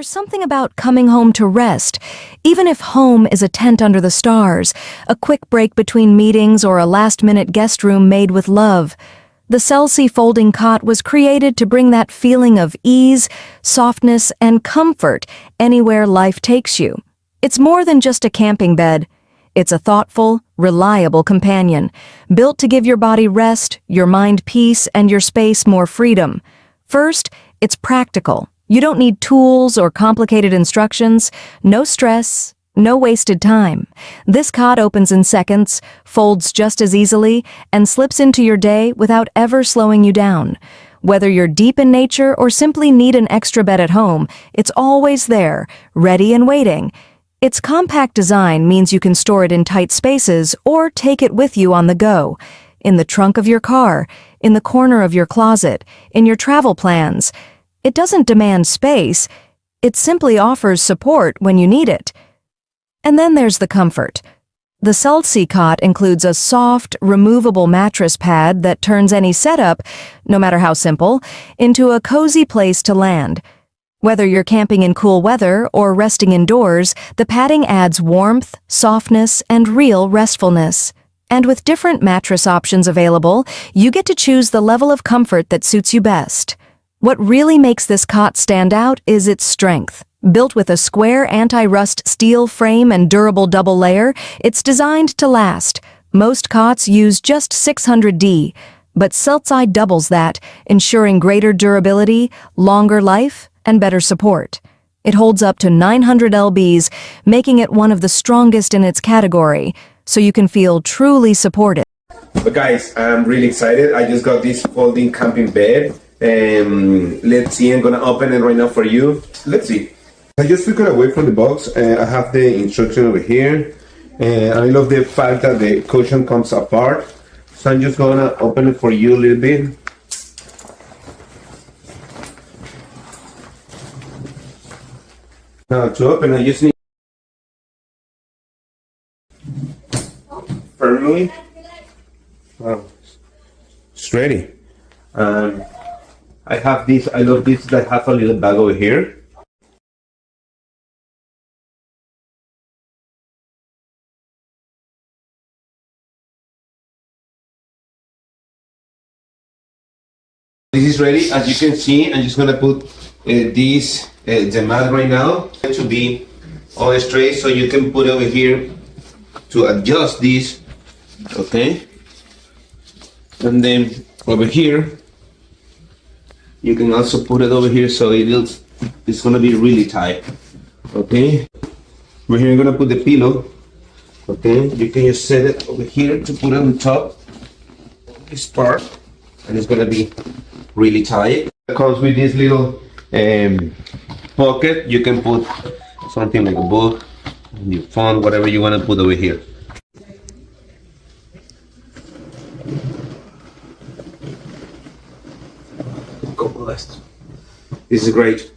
something about coming home to rest, even if home is a tent under the stars, a quick break between meetings, or a last-minute guest room made with love. The Slsy Folding Cot was created to bring that feeling of ease, softness, and comfort anywhere life takes you. It's more than just a camping bed. It's a thoughtful, reliable companion, built to give your body rest, your mind peace, and your space more freedom. First, it's practical. You don't need tools or complicated instructions, no stress, no wasted time. This cot opens in seconds, folds just as easily, and slips into your day without ever slowing you down. Whether you're deep in nature or simply need an extra bed at home, it's always there, ready and waiting. Its compact design means you can store it in tight spaces or take it with you on the go, in the trunk of your car, in the corner of your closet, in your travel plans. It doesn't demand space, it simply offers support when you need it. And then there's the comfort. The Slsy cot includes a soft, removable mattress pad that turns any setup, no matter how simple, into a cozy place to land. Whether you're camping in cool weather or resting indoors, the padding adds warmth, softness, and real restfulness. And with different mattress options available, you get to choose the level of comfort that suits you best. What really makes this cot stand out is its strength. Built with a square anti-rust steel frame and durable double layer, it's designed to last. Most cots use just 600D, but Slsy doubles that, ensuring greater durability, longer life, and better support. It holds up to 900 lbs, making it one of the strongest in its category, so you can feel truly supported. But guys, I'm really excited. I just got this folding camping bed. Let's see, I'm gonna open it right now for you. Let's see. I just took it away from the box. I have the instruction over here. I love the fact that the cushion comes apart. So I'm just gonna open it for you a little bit. Now to open, I just need firmly. Wow, it's ready. I have this, I love this, that have a little bag over here. This is ready. As you can see, I'm just gonna put this, the mat right now, to be all straight, so you can put it over here to adjust this, okay? And then over here, you can also put it over here so it's gonna be really tight, okay? Over here, I'm gonna put the pillow, okay? You can just set it over here to put it on top of this part, and it's gonna be really tight. It comes with this little pocket. You can put something like a book, your phone, whatever you wanna put over here. This is great.